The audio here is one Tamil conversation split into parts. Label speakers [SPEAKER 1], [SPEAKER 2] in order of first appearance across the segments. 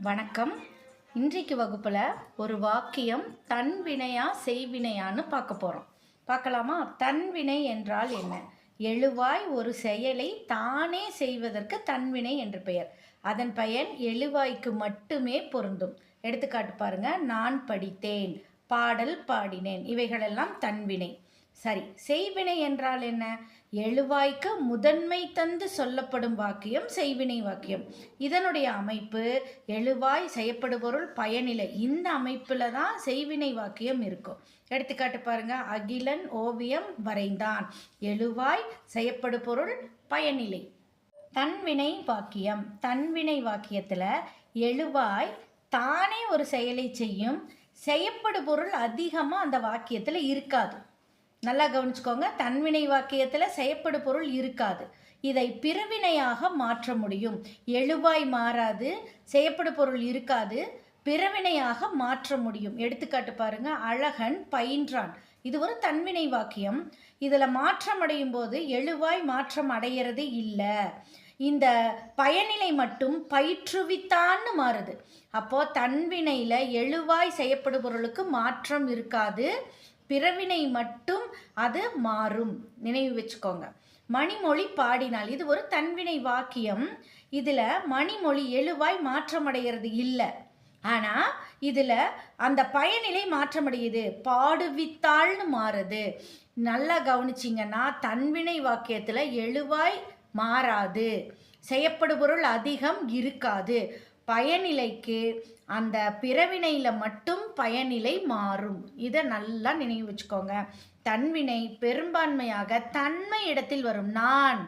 [SPEAKER 1] வணக்கம். இன்றைக்கு வகுப்பில் ஒரு வாக்கியம் தன்வினையா செய்வினையான்னு பார்க்க போகிறோம். பார்க்கலாமா? தன்வினை என்றால் என்ன? எழுவாய் ஒரு செயலை தானே செய்வதற்கு தன்வினை என்று பெயர். அதன் பயன் எழுவாய்க்கு மட்டுமே பொருந்தும். எடுத்துக்காட்டு பாருங்க. நான் படித்தேன், பாடல் பாடினேன், இவைகளெல்லாம் தன்வினை. சரி, செய்வினை என்றால் என்ன? எழுவாய்க்கு முதன்மை தந்து சொல்லப்படும் வாக்கியம் செய்வினை வாக்கியம். இதனுடைய அமைப்பு எழுவாய், செய்யப்படுபொருள், பயனிலை. இந்த அமைப்பில் தான் செய்வினை வாக்கியம் இருக்கும். எடுத்துக்காட்டு பாருங்க. அகிலன் ஓவியம் வரைந்தான். எழுவாய், செய்யப்படுபொருள், பயனிலை. தன்வினை வாக்கியம். தன்வினை வாக்கியத்தில் எழுவாய் தானே ஒரு செயலை செய்யும், செய்யப்படுபொருள் அதிகமாக அந்த வாக்கியத்தில் இருக்காது. நல்லா கவனிச்சுக்கோங்க. தன்வினை வாக்கியத்தில் செய்யப்படு பொருள் இருக்காது. இதை பிறவினையாக மாற்ற முடியும். எழுவாய் மாறாது, செய்யப்படு பொருள் இருக்காது, பிறவினையாக மாற்ற முடியும். எடுத்துக்காட்டு பாருங்க. அழகன் பயின்றான். இது ஒரு தன்வினை வாக்கியம். இதில் மாற்றம் அடையும் போது எழுவாய் மாற்றம் அடைகிறது இல்லை. இந்த பயனிலை மட்டும் பயிற்றுவித்தான்னு மாறுது. அப்போ தன்வினையில் எழுவாய் செய்யப்படு பொருளுக்கு மாற்றம் இருக்காது, பிறவினை மட்டும் அது மாறும். நினைவு வச்சுக்கோங்க. மணிமொழி பாடினால். இது ஒரு தன்வினை வாக்கியம். இதில் மணிமொழி எழுவாய் மாற்றமடைகிறது இல்லை. ஆனால் இதில் அந்த பயனிலை மாற்றமடையுது, பாடுவித்தாள்னு மாறுது. நல்லா கவனிச்சிங்கன்னா தன்வினை வாக்கியத்தில் எழுவாய் மாறாது, செய்யப்படுபொருள் அதிகம் இருக்காது. பயனிலைக்கு அந்த பிறவினையில் மட்டும் பயனிலை மாறும். இதை நல்லா நினைவு வச்சுக்கோங்க. தன்வினை பெரும்பான்மையாக தன்மை இடத்தில் வரும். நான்,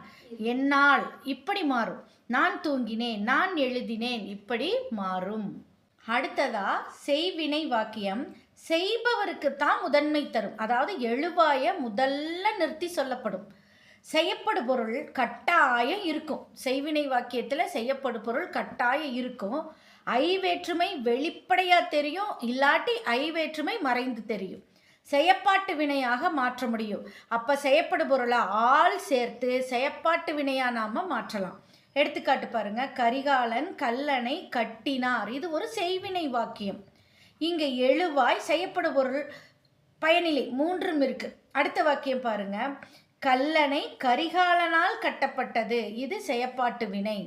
[SPEAKER 1] என்னால், இப்படி மாறும். நான் தூங்கினேன், நான் எழுதினேன், இப்படி மாறும். அடுத்ததா செய்வினை வாக்கியம். செய்பவருக்கு தான் முதன்மை தரும். அதாவது எழுவாய முதல்ல நிறுத்தி சொல்லப்படும். செய்யப்படு பொருள் கட்டாயம் இருக்கும். செய்வினை வாக்கியத்தில் செய்யப்படு பொருள் கட்டாயம் இருக்கும். ஐ வேற்றுமை வெளிப்படையாக தெரியும், இல்லாட்டி ஐ வேற்றுமை மறைந்து தெரியும். செயப்பாட்டு வினையாக மாற்ற முடியும். அப்போ செய்யப்படு பொருளை ஆள் சேர்த்து செயப்பாட்டு வினையாக நாம் மாற்றலாம். எடுத்துக்காட்டு பாருங்க. கரிகாலன் கல்லணை கட்டினார். இது ஒரு செய்வினை வாக்கியம். இங்கே எழுவாய், செய்யப்படு பொருள், பயனிலை மூன்றும் இருக்கு. அடுத்த வாக்கியம் பாருங்க. கல்லணை கரிகாலனால் கட்டப்பட்டது. இது செயப்பாட்டு வினை.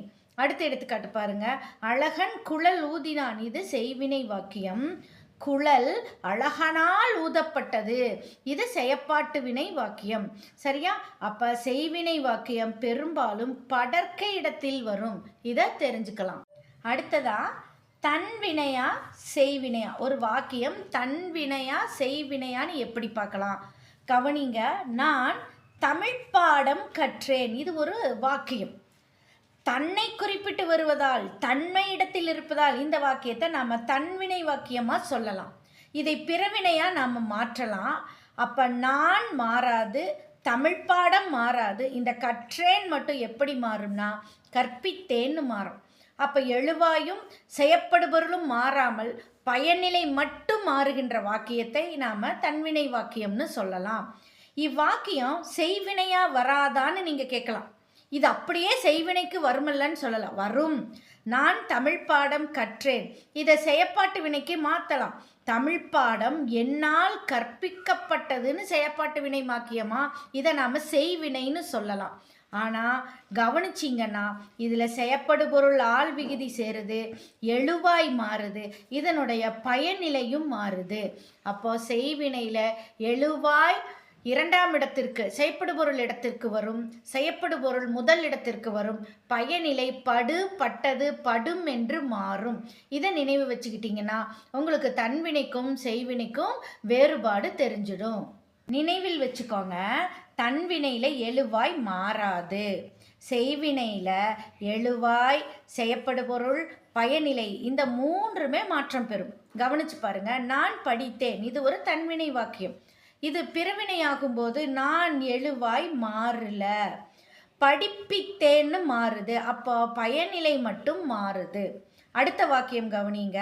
[SPEAKER 1] அடுத்த எடுத்துக்காட்டு பாருங்க. அழகன் குழல் ஊதினான். இது செய்வினை வாக்கியம். குழல் அழகனால் ஊதப்பட்டது. இது செயப்பாட்டு வினை வாக்கியம். சரியா? அப்ப செய்வினை வாக்கியம் பெரும்பாலும் படர்க்கை இடத்தில் வரும். இதை தெரிஞ்சுக்கலாம். அடுத்ததா தன்வினையா செய்வினையா. ஒரு வாக்கியம் தன்வினையா செய்வினையான்னு எப்படி பார்க்கலாம்? கவனிங்க. நான் தமிழ் பாடம் கற்றேன். இது ஒரு வாக்கியம். தன்னை குறிப்பிட்டு வருவதால், தன்மை இடத்தில் இருப்பதால் இந்த வாக்கியத்தை நாம் தன்வினை வாக்கியமாக சொல்லலாம். இதை பிறவினையாக நாம் மாற்றலாம். அப்போ நான் மாறாது, தமிழ் பாடம் மாறாது. இந்த கற்றேன் மட்டும் எப்படி மாறும்னா கற்பித்தேன்னு மாறும். அப்போ எழுவாயும் செய்யப்படுபொருளும் மாறாமல் பயனிலை மட்டும் மாறுகின்ற வாக்கியத்தை நாம் தன்வினை வாக்கியம்னு சொல்லலாம். இவ்வாக்கியம் செய்வினையா வராதான்னு நீங்கள் கேட்கலாம். இது அப்படியே செய்வினைக்கு வருமல்லன்னு சொல்லலாம். வரும். நான் தமிழ் பாடம் கற்றேன். இதை செயப்பாட்டு வினைக்கு மாற்றலாம். தமிழ் பாடம் என்னால் கற்பிக்கப்பட்டதுன்னு செயப்பாட்டு வினை வாக்கியமா, இதை நாம் செய்வினைன்னு சொல்லலாம். ஆனால் கவனிச்சிங்கன்னா இதில் செயப்படு பொருள் ஆள் விகுதி சேருது, எழுவாய் மாறுது, இதனுடைய பயனிலையும் மாறுது. அப்போ செய்வினையில் எழுவாய் இரண்டாம் இடத்திற்கு, செய்யப்படு பொருள் இடத்திற்கு வரும், செய்யப்படு பொருள் முதல் இடத்திற்கு வரும், பயனிலை படு, பட்டது, படும் என்று மாறும். இதை நினைவு வச்சுக்கிட்டிங்கன்னா உங்களுக்கு தன்வினைக்கும் செய்வினைக்கும் வேறுபாடு தெரிஞ்சிடும். நினைவில் வச்சுக்கோங்க. தன்வினையில் எழுவாய் மாறாது, செய்வினையில் எழுவாய், செய்யப்படு பொருள், பயனிலை இந்த மூன்றுமே மாற்றம் பெறும். கவனிச்சு பாருங்க. நான் படித்தேன். இது ஒரு தன்வினை வாக்கியம். இது பிறவினையாகும் போது நான் எழுவாய் மாறல, படிப்பித்தேன்னு மாறுது. அப்போ பயனிலை மட்டும் மாறுது. அடுத்த வாக்கியம் கவனிங்க.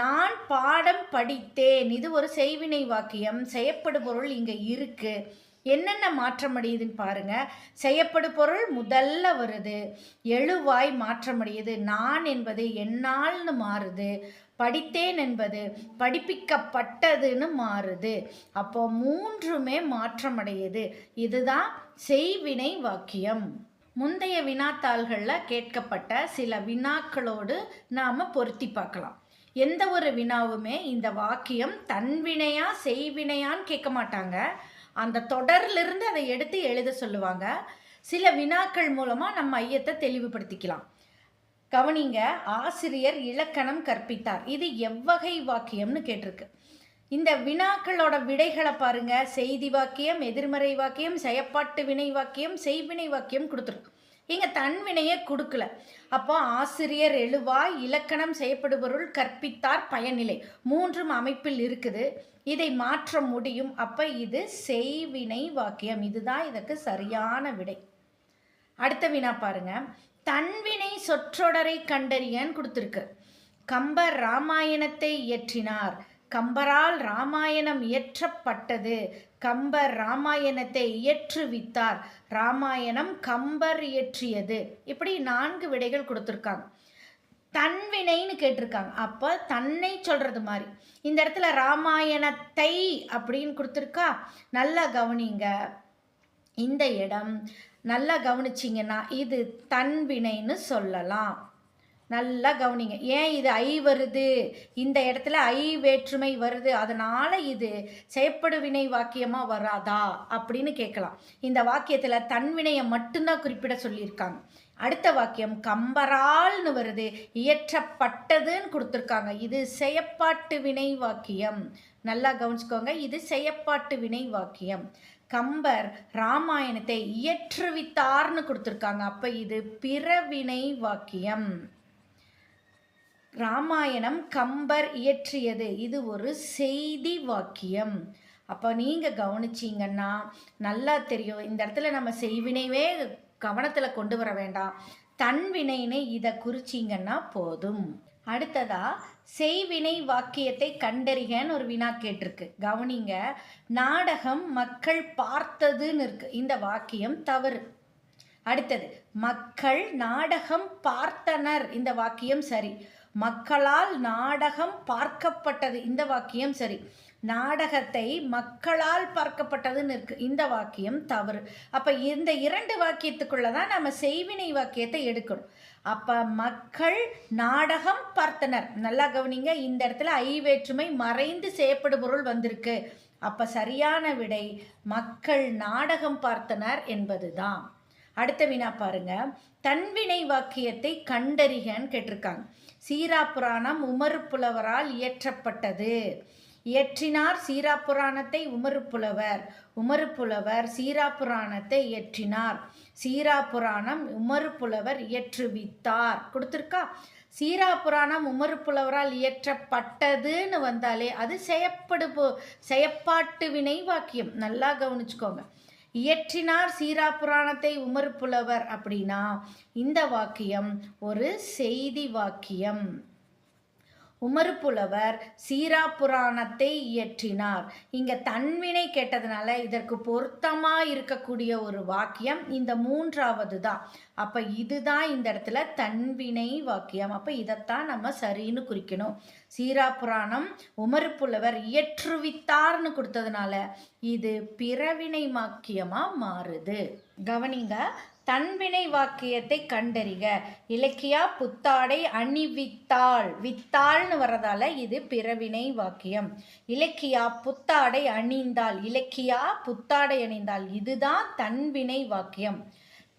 [SPEAKER 1] நான் பாடம் படித்தேன். இது ஒரு செய்வினை வாக்கியம். செய்யப்படு பொருள் இங்கே இருக்கு. என்னென்ன மாற்றமடையுதுன்னு பாருங்க. செய்யப்படு பொருள் முதல்ல வருது. எழுவாய் மாற்றமடையுது. நான் என்பது என்னால்னு மாறுது. படித்தேன் என்பது படிப்பிக்கப்பட்டதுன்னு மாறுது. அப்போ மூன்றுமே மாற்றமடையுது. இதுதான் செய்வினை வாக்கியம். முந்தைய வினாத்தாள்களில் கேட்கப்பட்ட சில வினாக்களோடு நாம் பொருத்தி பார்க்கலாம். எந்த ஒரு வினாவுமே இந்த வாக்கியம் தன்வினையா செய்வினையான்னு கேட்க மாட்டாங்க. அந்த தொடரிலிருந்து அதை எடுத்து எழுத சொல்லுவாங்க. சில வினாக்கள் மூலமாக நம்ம ஐயத்தை தெளிவுபடுத்திக்கலாம். கவனிங்க, ஆசிரியர் இலக்கணம் கற்பித்தார். இது எவ்வகை வாக்கியம்னு கேட்டிருக்கு. இந்த வினாக்களோட விடைகளை பாருங்க. செய்தி வாக்கியம், எதிர்மறை வாக்கியம், செயற்பாட்டு வினை வாக்கியம், செய்வினை வாக்கியம் கொடுத்துருக்கு. இங்கே தன்வினையே கொடுக்கல. அப்போ ஆசிரியர் எழுவாய், இலக்கணம் செய்யப்படுபொருள், கற்பித்தார், பயனிலை மூன்றும் அமைப்பில் இருக்குது. இதை மாற்ற முடியும். அப்போ இது செய்வினை வாக்கியம். இதுதான் இதற்கு சரியான விடை. அடுத்த வினா பாருங்க. தன்வினை சொற்றொடரை கண்டறியன்னு கொடுத்துருக்கு. கம்பர் ராமாயணத்தை இயற்றினார். கம்பரால் ராமாயணம் இயற்றப்பட்டது. கம்பர் ராமாயணத்தை இயற்றுவித்தார். ராமாயணம் கம்பர் இயற்றியது. இப்படி 4 விடைகள் கொடுத்துருக்காங்க. தன்வினைன்னு கேட்டிருக்காங்க. அப்போ தன்னை சொல்றது மாதிரி. இந்த இடத்துல ராமாயணத்தை அப்படின்னு கொடுத்துருக்கா. நல்லா கவனிங்க. இந்த இடம் நல்லா கவனிச்சிங்கன்னா இது தன்வினைன்னு சொல்லலாம். நல்லா கவனிங்க. ஏன் இது ஐ வருது? இந்த இடத்துல ஐ வேற்றுமை வருது. அதனால் இது செயற்படு வினை வாக்கியமாக வராதா அப்படின்னு கேட்கலாம். இந்த வாக்கியத்தில் தன்வினையை மட்டும்தான் குறிப்பிட சொல்லியிருக்காங்க. அடுத்த வாக்கியம் கம்பரால்னு வருது. இயற்றப்பட்டதுன்னு கொடுத்துருக்காங்க. இது செயற்பாட்டு வினை வாக்கியம். நல்லா கவனிச்சுக்கோங்க. இது செயற்பாட்டு வினை வாக்கியம். கம்பர் ராமாயணத்தை இயற்றுவித்தார்னு கொடுத்துருக்காங்க. அப்போ இது பிறவினை வாக்கியம். ராமாயணம் கம்பர் இயற்றியது. இது ஒரு செய்தி வாக்கியம். அப்போ நீங்கள் கவனிச்சிங்கன்னா நல்லா தெரியும். இந்த இடத்துல நம்ம செய்வினைவே கவனத்தில் கொண்டு வர வேண்டாம். தன்வினைன்னு இதை குறிச்சிங்கன்னா போதும். அடுத்ததா செய்வினை வாக்கியத்தை கண்டறிகன்னு ஒரு வினா கேட்டிருக்கு. கவனிங்க. நாடகம் மக்கள் பார்த்ததுன்னு இருக்கு. இந்த வாக்கியம் தவறு. அடுத்தது மக்கள் நாடகம் பார்த்தனர். இந்த வாக்கியம் சரி. மக்களால் நாடகம் பார்க்கப்பட்டது. இந்த வாக்கியம் சரி. நாடகத்தை மக்களால் பார்க்கப்பட்டதுன்னு இருக்கு. இந்த வாக்கியம் தவறு. அப்போ இந்த 2 வாக்கியத்துக்குள்ள தான் நம்ம செய்வினை வாக்கியத்தை எடுக்கணும். அப்போ மக்கள் நாடகம் பார்த்தனர். நல்லா கவனிங்க. இந்த இடத்துல ஐ வேற்றுமை மறைந்து செய்யப்படு பொருள் வந்திருக்கு. அப்போ சரியான விடை மக்கள் நாடகம் பார்த்தனர் என்பது தான். அடுத்த வினா பாருங்க. தன்வினை வாக்கியத்தை கண்டறிகன்னு கேட்டிருக்காங்க. சீராப்புராணம் உமறுப்புலவரால் இயற்றப்பட்டது. இயற்றினார் சீராப்புராணத்தை உமறுப்புலவர். உமறுப்புலவர் சீராப்புராணத்தை இயற்றினார். சீராப்புராணம் உமறுப்புலவர் இயற்றுவித்தார் கொடுத்துருக்கா. சீராப்புராணம் உமறுப்புலவரால் இயற்றப்பட்டதுன்னு வந்தாலே அது செயற்பாட்டு வினை வாக்கியம். நல்லா கவனிச்சுக்கோங்க. இயற்றினார் சீராப்புராணத்தை உமறுப்புலவர் அப்படின்னா இந்த வாக்கியம் ஒரு செய்தி வாக்கியம். உமறுப்புலவர் சீராப்புராணத்தை இயற்றினார். இங்கே தன்வினை கேட்டதுனால இதற்கு பொருத்தமாக இருக்கக்கூடிய ஒரு வாக்கியம் இந்த 3வது தான். அப்போ இதுதான் இந்த இடத்துல தன்வினை வாக்கியம். அப்போ இதைத்தான் நம்ம சரின்னு குறிக்கணும். சீராப்புராணம் உமறுப்புலவர் இயற்றுவித்தார்னு கொடுத்ததுனால இது பிறவினை வாக்கியமாக மாறுது. கவனிங்க. தன்வினை வாக்கியத்தை கண்டறிக. இலக்கியா புத்தாடை அணிவித்தாள். வித்தாள்னு வரதால இது பிறவினை வாக்கியம். இலக்கியா புத்தாடை அணிந்தாள். இலக்கியா புத்தாடை அணிந்தாள். இதுதான் தன்வினை வாக்கியம்.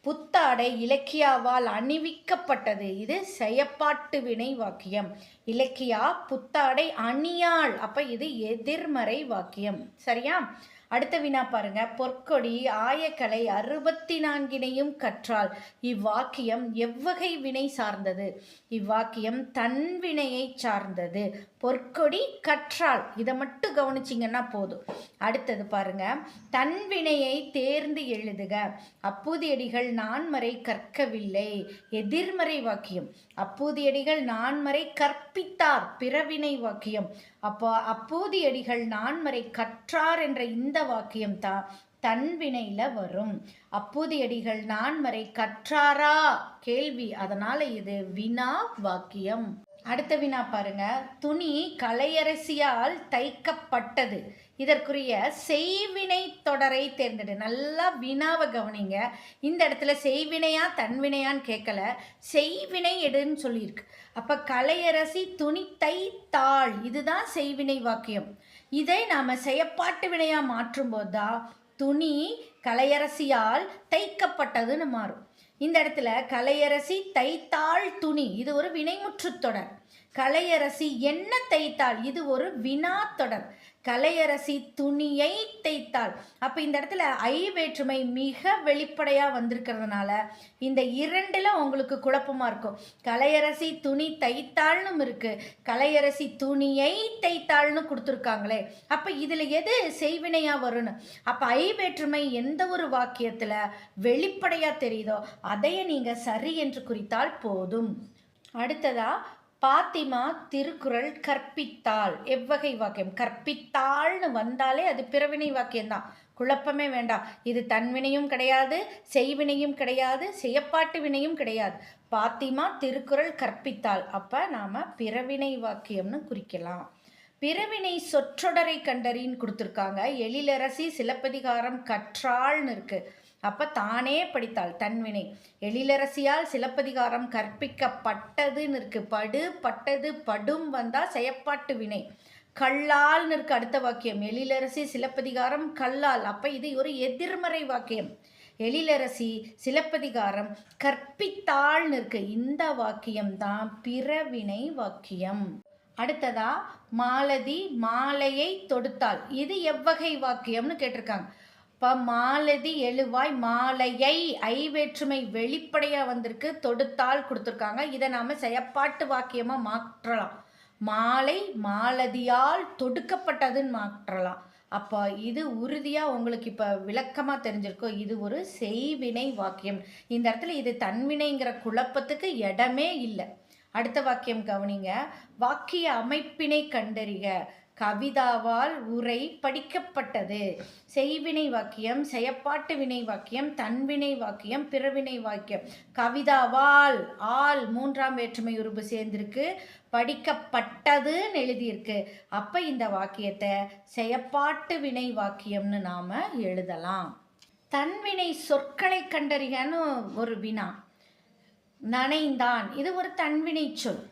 [SPEAKER 1] புத்தாடை இலக்கியாவால் அணிவிக்கப்பட்டது. இது செயற்பாட்டு வினை வாக்கியம். இலக்கியா புத்தாடை அணியாள். அப்ப இது எதிர்மறை வாக்கியம். சரியா? அடுத்த வினா பாருங்க. பொற்கொடி ஆயக்கலை 64னையும் கற்றால். இவ்வாக்கியம் எவ்வகை வினை சார்ந்தது? இவ்வாக்கியம் தன்வினையை சார்ந்தது. பொற்கொடி கற்றால். இதை மட்டும் கவனிச்சிங்கன்னா போதும். அடுத்தது பாருங்க. தன்வினையை தேர்ந்து எழுதுக. அப்பூதியடிகள் நான்மறை கற்கவில்லை. எதிர்மறை வாக்கியம். அப்பூதியடிகள் நான்மறை கற்பித்தார். பிறவினை வாக்கியம். அப்போ அப்பூதியடிகள் நான்மறை கற்றார் என்ற இந்த வாக்கியம் தான் தன்வினையில் வரும். அப்பூதியடிகள் நான்மறை கற்றாரா கேள்வி, அதனால் இது வினா வாக்கியம். அடுத்த வினா பாருங்க. துணி கலையரசியால் தைக்கப்பட்டது. இதற்குரிய செய்வினை தொடரை தேர்ந்தெடு. நல்லா வினாவை கவனிங்க. இந்த இடத்துல செய்வினையா தன்வினையான்னு கேட்கல, செய்வினை எடுன்னு சொல்லியிருக்கு. அப்போ கலையரசி துணி தைத்தாள், இதுதான் செய்வினை வாக்கியம். இதை நாம் செயப்பாட்டு வினையாக மாற்றும்போது தான் துணி கலையரசியால் தைக்கப்பட்டதுன்னு மாறும். இந்த இடத்துல கலையரசி தைத்தாள் துணி, இது ஒரு வினைமுற்று தொடர். கலையரசி என்ன தைத்தாள், இது ஒரு வினா தொடர். கலையரசி துணியை தைத்தாள். அப்போ இந்த இடத்துல ஐ வேற்றுமை மிக வெளிப்படையாக வந்திருக்கிறதுனால இந்த இரண்டில் உங்களுக்கு குழப்பமாக இருக்கும். கலையரசி துணி தைத்தாள்னும் இருக்குது, கலையரசி துணியை தைத்தாள்னு கொடுத்துருக்காங்களே, அப்போ இதில் எது செய்வினையாக வரும்னு. அப்போ ஐ வேற்றுமை எந்த ஒரு வாக்கியத்தில் வெளிப்படையாக தெரியுதோ அதையே நீங்கள் சரி என்று குறித்தால் போதும். அடுத்ததா பாத்திமா திருக்குறள் கற்பித்தாள், எவ்வகை வாக்கியம்? கற்பித்தாள்னு வந்தாலே அது பிறவினை வாக்கியம்தான், குழப்பமே வேண்டாம். இது தன்வினையும் கிடையாது, செய்வினையும் கிடையாது, செயப்பாட்டு வினையும் கிடையாது. பாத்திமா திருக்குறள் கற்பித்தாள், அப்போ நாம் பிறவினை வாக்கியம்னு குறிக்கலாம். பிறவினை சொற்றொடரை கண்டறின்னு கொடுத்துருக்காங்க. எழிலரசி சிலப்பதிகாரம் கற்றாள்னு இருக்குது. அப்போ தானே படித்தாள், தன்வினை. எழிலரசியால் சிலப்பதிகாரம் கற்பிக்கப்பட்டதுன்னு இருக்கு. படு பட்டது படும் வந்தால் செயப்பாட்டு வினை. கல்லால்னு இருக்கு அடுத்த வாக்கியம். எழிலரசி சிலப்பதிகாரம் கல்லால், அப்போ இது ஒரு எதிர்மறை வாக்கியம். எழிலரசி சிலப்பதிகாரம் கற்பித்தாள்னு இருக்கு. இந்த வாக்கியம்தான் பிறவினை வாக்கியம். அடுத்ததா மாலதி மாலையை தொடுத்தாள், இது எவ்வகை வாக்கியம்னு கேட்டிருக்காங்க. இப்போ மாலதி எழுவாய் மாலையை ஐ வேற்றுமை வெளிப்படையாக வந்திருக்கு, தொடுத்தால் கொடுத்துருக்காங்க. இதை நாம் செயப்பாட்டு வாக்கியமாக மாற்றலாம். மாலை மாலதியால் தொடுக்கப்பட்டதுன்னு மாற்றலாம். அப்போ இது உறுதியாக உங்களுக்கு இப்போ விளக்கமாக தெரிஞ்சிருக்கும், இது ஒரு செய்வினை வாக்கியம். இந்த இடத்துல இது தன்வினைங்கிற குழப்பத்துக்கு இடமே இல்லை. அடுத்த வாக்கியம் கவனிங்க. வாக்கிய அமைப்பினை கண்டறிக. கவிதாவால் உரை படிக்கப்பட்டது. செய்வினை வாக்கியம், செயப்பாட்டு வினை வாக்கியம், தன்வினை வாக்கியம், பிறவினை வாக்கியம். கவிதாவால் ஆல் மூன்றாம் வேற்றுமை உருபு சேர்ந்திருக்கு, படிக்கப்பட்டதுன்னு எழுதியிருக்கு. அப்போ இந்த வாக்கியத்தை செயப்பாட்டு வினை வாக்கியம்னு நாம் எழுதலாம். தன்வினை சொற்களை கண்டறிகன்னு ஒரு வினா. நனைந்தான், இது ஒரு தன்வினை சொல்.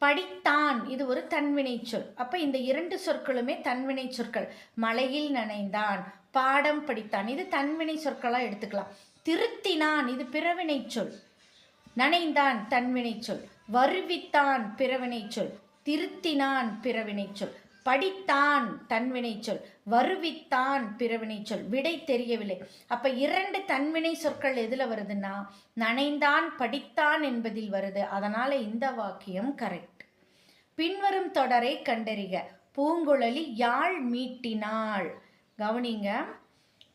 [SPEAKER 1] படித்தான், இது ஒரு தன்வினை சொல். அப்போ இந்த இரண்டு சொற்களுமே தன்வினை சொற்கள். மலையில் நனைந்தான், பாடம் படித்தான், இது தன்வினை சொற்களாக எடுத்துக்கலாம். திருத்தினான், இது பிறவினை சொல். நனைந்தான் தன்வினை சொல். வருவித்தான் பிறவினை சொல். திருத்தினான் பிறவினை சொல். படித்தான் தன்வினை சொல், வருவித்தான் பிறவினை சொல். விடை தெரியவில்லை. அப்போ இரண்டு தன்வினை சொற்கள் எதில் வருதுன்னா நனைந்தான் படித்தான் என்பதில் வருது. அதனால் இந்த வாக்கியம் கரெக்ட். பின்வரும் தொடரை கண்டறிக. பூங்குழலி யாழ் மீட்டினாள். கவனிங்க,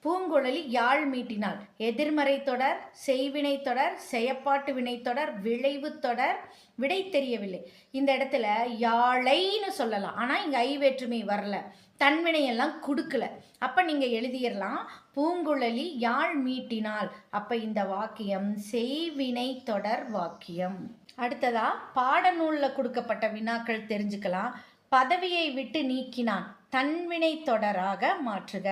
[SPEAKER 1] பூங்குழலி யாழ் மீட்டினாள். எதிர்மறை தொடர், செய்வினை தொடர், செயப்பாட்டு வினை தொடர், விளைவு தொடர். விடை தெரியவில்லை. இந்த இடத்துல யாழைன்னு சொல்லலாம், ஆனால் இங்கே ஐ வேற்றுமை வரல, தன்வினையெல்லாம் கொடுக்கல. அப்போ நீங்கள் எழுதிடலாம் பூங்குழலி யாழ் மீட்டினாள். அப்போ இந்த வாக்கியம் செய்வினை தொடர் வாக்கியம். அடுத்ததா பாடநூலில் கொடுக்கப்பட்ட வினாக்கள் தெரிஞ்சுக்கலாம். பதவியை விட்டு நீக்கினான், தன்வினை தொடராக மாற்றுக.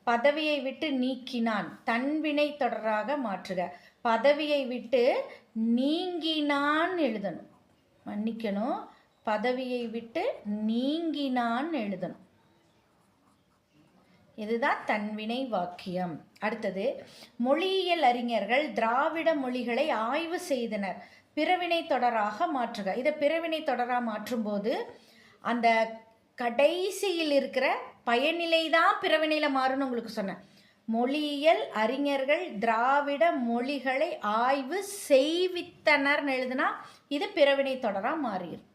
[SPEAKER 1] பதவியை விட்டு நீக்கினான், தன்வினை தொடராக மாற்றுக. பதவியை விட்டு நீங்கினான் எழுதணும், மன்னிக்கணும், பதவியை விட்டு நீங்கினான் எழுதணும். இதுதான் தன்வினை வாக்கியம். அடுத்தது, மொழியியல் அறிஞர்கள் திராவிட மொழிகளை ஆய்வு செய்தனர், பிறவினை தொடராக மாற்றுக. இதை பிறவினை தொடராக மாற்றும்போது அந்த கடைசியில் இருக்கிற பயனிலை தான் பிறவினையில் மாறும்னு உங்களுக்கு சொன்னேன். மொழியியல் அறிஞர்கள் திராவிட மொழிகளை ஆய்வு செய்வித்தனர்னு எழுதுனா இது பிறவினை தொடராக மாறிடும்.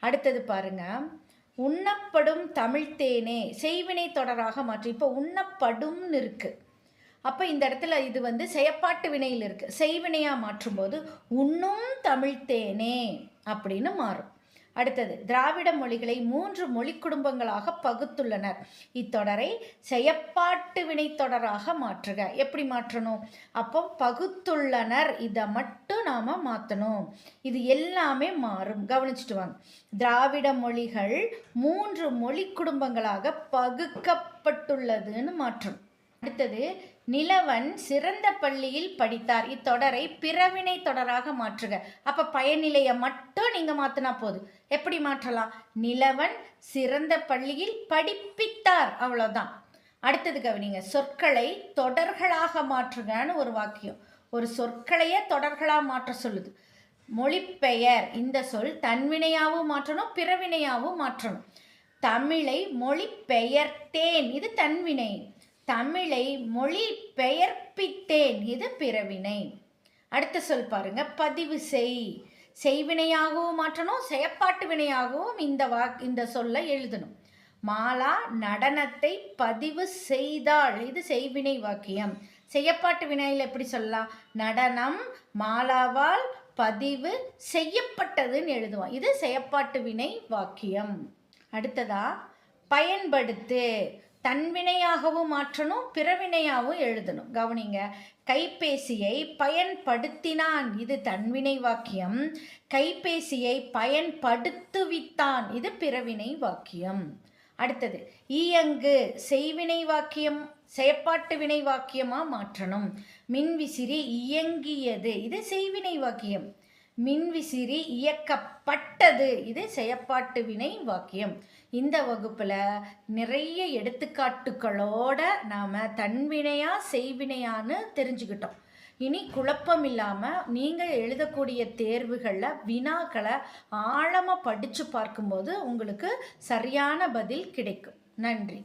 [SPEAKER 1] அடுத்தது பாருங்க, உண்ணப்படும் தமிழ்த்தேனே செய்வினை தொடராக மாற்றி. இப்போ உண்ணப்படும்னு இருக்கு. அப்போ இந்த இடத்துல இது வந்து செயப்பாட்டு வினையில் இருக்கு. செய்வினையாக மாற்றும்போது உண்ணும் தமிழ்த்தேனே அப்படின்னு மாறும். அடுத்தது திராவிட மொழிகளை 3 மொழி குடும்பங்களாக பகுத்துள்ளனர். இத்தொடரை செயற்பாட்டு வினைத்தொடராக மாற்றுக. எப்படி மாற்றணும்? அப்போ பகுத்துள்ளனர் இதை மட்டும் நாம் மாற்றணும். இது எல்லாமே மாறும். கவனிச்சுட்டு வாங்க. திராவிட மொழிகள் 3 மொழி குடும்பங்களாக பகுக்கப்பட்டுள்ளதுன்னு மாற்றணும். அடுத்தது நிலவன் சிறந்த பள்ளியில் படித்தார். இத்தொடரை பிறவினை தொடராக மாற்றுக. அப்ப பயனிலையை மட்டும் நீங்க மாத்தினா போதும். எப்படி மாற்றலாம்? நிலவன் சிறந்த பள்ளியில் படிப்பித்தார், அவ்வளவுதான். அடுத்தது கவனிங்க. சொற்களை தொடர்களாக மாற்றுகன்னு ஒரு வாக்கியம். ஒரு சொற்களையே தொடர்களா மாற்ற சொல்லுது. மொழிபெயர் இந்த சொல் தன்வினையாவும் மாற்றணும், பிறவினையாவும் மாற்றணும். தமிழை மொழி பெயர்த்தேன், இது தன்வினை. தமிழை மொழி பெயர்ப்பித்தேன், இது பிறவினை. அடுத்த சொல் பாருங்க. பதிவு செய். செய்வினையாகவும் மாற்றணும், செயற்பாட்டு வினையாகவும் இந்த சொல்ல எழுதணும். மாலா நடனத்தை பதிவு செய்தாள், இது செய்வினை வாக்கியம். செயற்பாட்டு வினையில் எப்படி சொல்லலாம்? நடனம் மாலாவால் பதிவு செய்யப்பட்டதுன்னு எழுதுவோம். இது செயற்பாட்டு வினை வாக்கியம். அடுத்ததா பயன்படுத்து. தன்வினையாகவும் மாற்றணும், பிறவினையாகவும் எழுதணும். கவனிங்க. கைபேசியை பயன்படுத்தினான், இது தன்வினை வாக்கியம். கைபேசியை பயன்படுத்துவித்தான், இது பிறவினை வாக்கியம். அடுத்தது இயங்கு. செய்வினை வாக்கியம் செயற்பாட்டு வினை வாக்கியமா மாற்றணும். மின்விசிறி இயங்கியது, இது செய்வினை வாக்கியம். மின்விசிறி இயக்கப்பட்டது, இது செயற்பாட்டு வினை வாக்கியம். இந்த வகுப்புல நிறைய எடுத்துக்காட்டுகளோட நாம தன்வினையா செய்வினையான்னு தெரிஞ்சுக்கிட்டோம். இனி குழப்பம் இல்லாமல் நீங்கள் எழுதக்கூடிய தேர்வுகளில் வினாக்களை ஆழமாக படித்து பார்க்கும்போது உங்களுக்கு சரியான பதில் கிடைக்கும். நன்றி.